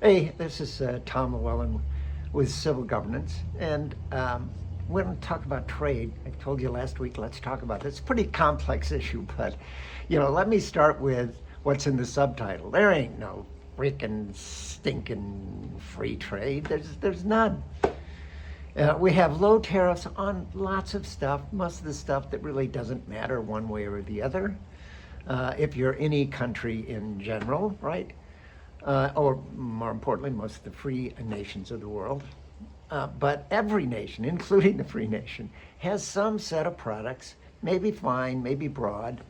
Hey, this is Tom Llewellyn with Civil Governance, and we're going to talk about trade. I told you last week, let's talk about this. It's a pretty complex issue, but let me start with what's in the subtitle. There ain't no freaking stinking free trade. There's none. We have low tariffs on lots of stuff, most of the stuff that really doesn't matter one way or the other. If you're any country in general, right? Or more importantly, most of the free nations of the world. But every nation, including the free nation, has some set of products, maybe fine, maybe broad,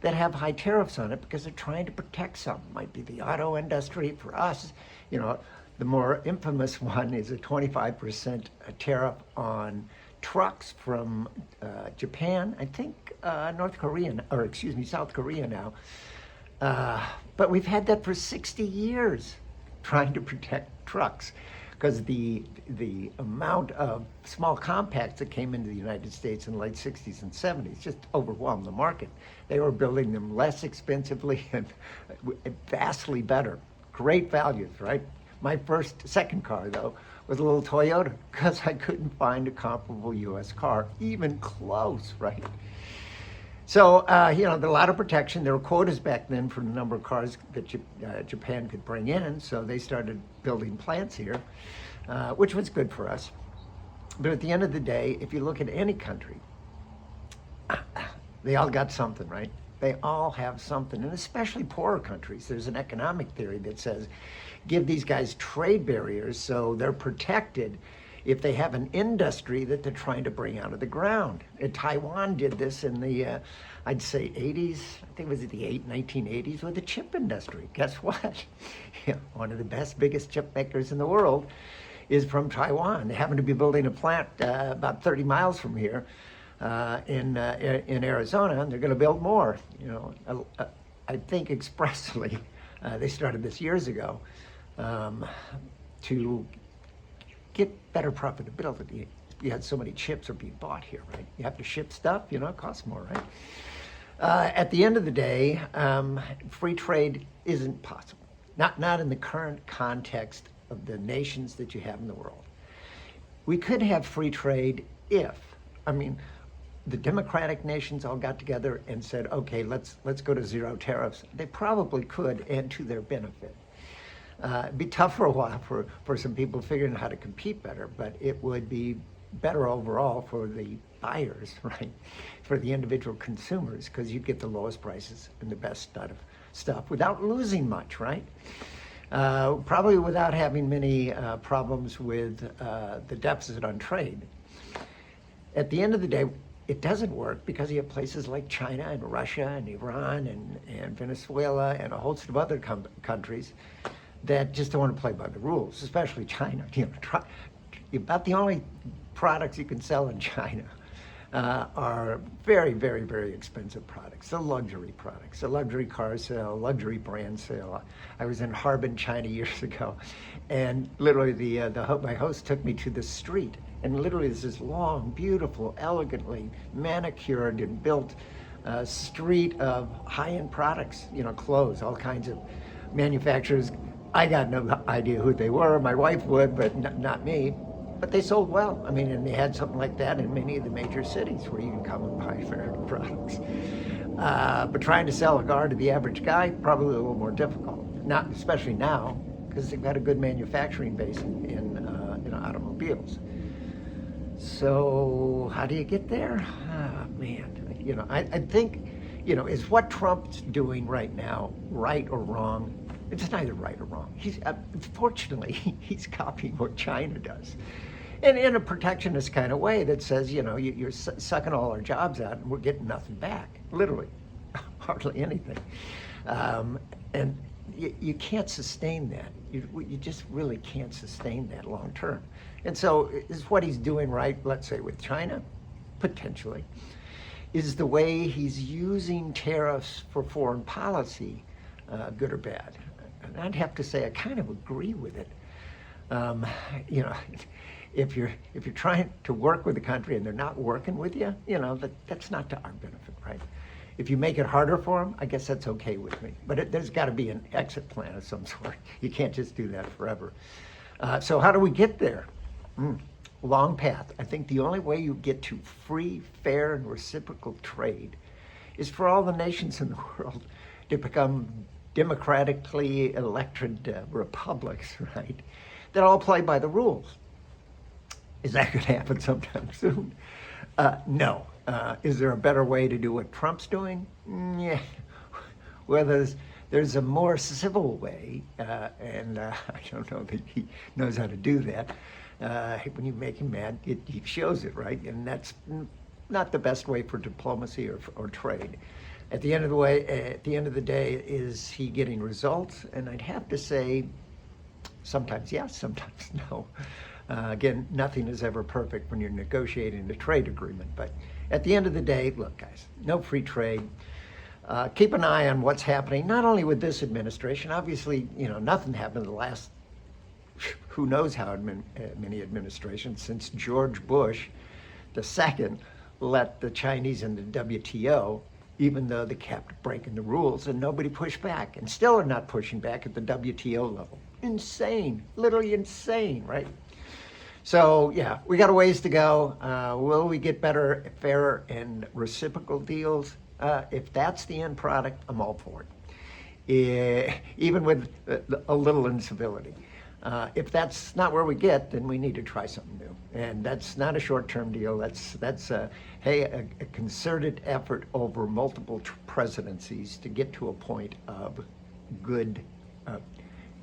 that have high tariffs on it because they're trying to protect some. It might be the auto industry. For us, the more infamous one is a 25% tariff on trucks from Japan, I think North Korea, or excuse me, South Korea now. But we've had that for 60 years, trying to protect trucks, because the amount of small compacts that came into the United States in the late 60s and 70s just overwhelmed the market. They were building them less expensively and vastly better. Great values, right? My second car, though, was a little Toyota because I couldn't find a comparable U.S. car, even close, right? So, there a lot of protection. There were quotas back then for the number of cars that Japan could bring in, so they started building plants here, which was good for us. But at the end of the day, if you look at any country, they all got something, right? They all have something, and especially poorer countries. There's an economic theory that says give these guys trade barriers so they're protected if they have an industry that they're trying to bring out of the ground. And Taiwan did this in the, I'd say, 80s. I think it was the 1980s with the chip industry. Guess what? One of the biggest chip makers in the world is from Taiwan. They happen to be building a plant about 30 miles from here in Arizona, and they're going to build more. I think expressly, they started this years ago to get better profitability. You had so many chips are being bought here, right? You have to ship stuff, it costs more, right? At the end of the day, free trade isn't possible. Not in the current context of the nations that you have in the world. We could have free trade if, the democratic nations all got together and said, okay, let's go to zero tariffs. They probably could, and to their benefit. It'd be tough for a while for some people figuring out how to compete better, but it would be better overall for the buyers, right? For the individual consumers, because you'd get the lowest prices and the best stuff without losing much, right? Probably without having many problems with the deficit on trade. At the end of the day, it doesn't work because you have places like China and Russia and Iran and Venezuela and a host of other countries that just don't want to play by the rules, especially China. About the only products you can sell in China are very, very, very expensive products. The luxury products, the luxury car sale, luxury brand sale. I was in Harbin, China years ago, and literally my host took me to the street, and literally there's this long, beautiful, elegantly manicured and built street of high-end products, clothes, all kinds of manufacturers. I got no idea who they were. My wife would, but not me. But they sold well. And they had something like that in many of the major cities where you can come and buy American products. But trying to sell a car to the average guy, probably a little more difficult. Not especially now, because they've got a good manufacturing base in automobiles. So how do you get there? Man, I think, is what Trump's doing right now right or wrong? It's neither right or wrong. Fortunately, he's copying what China does. And in a protectionist kind of way that says, you're sucking all our jobs out and we're getting nothing back. Literally, hardly anything. And you can't sustain that. You just really can't sustain that long term. And so is what he's doing right, let's say with China? Potentially. Is the way he's using tariffs for foreign policy good or bad? And I'd have to say I kind of agree with it. If you're trying to work with a country and they're not working with you, that's not to our benefit, right? If you make it harder for them, I guess that's okay with me. But there's got to be an exit plan of some sort. You can't just do that forever. So how do we get there? Long path. I think the only way you get to free, fair, and reciprocal trade is for all the nations in the world to become democratically elected republics, right? That all play by the rules. Is that going to happen sometime soon? No. Is there a better way to do what Trump's doing? Yeah. Well, there's a more civil way, and I don't know that he knows how to do that. When you make him mad, he shows it, right? And that's not the best way for diplomacy or trade. At the end of the day, is he getting results? And I'd have to say, sometimes yes, sometimes no. Again, nothing is ever perfect when you're negotiating a trade agreement. But at the end of the day, look, guys, no free trade. Keep an eye on what's happening, not only with this administration. Obviously, nothing happened in the last, who knows how many administrations, since George Bush II let the Chinese in the WTO, even though they kept breaking the rules and nobody pushed back, and still are not pushing back at the WTO level. Insane, literally insane, right? So yeah, we got a ways to go. Will we get better, fairer, and reciprocal deals? If that's the end product, I'm all for it, even with a little incivility. If that's not where we get, then we need to try something new. And that's not a short-term deal. That's a concerted effort over multiple presidencies to get to a point of good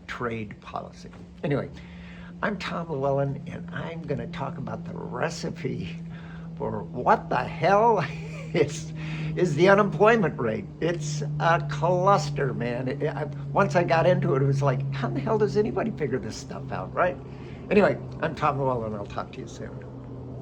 trade policy. Anyway, I'm Tom Llewellyn, and I'm going to talk about the recipe for what the hell is the unemployment rate. It's a cluster, man. Once I got into it, it was like, how the hell does anybody figure this stuff out, right? Anyway, I'm Tom Llewellyn, and I'll talk to you soon.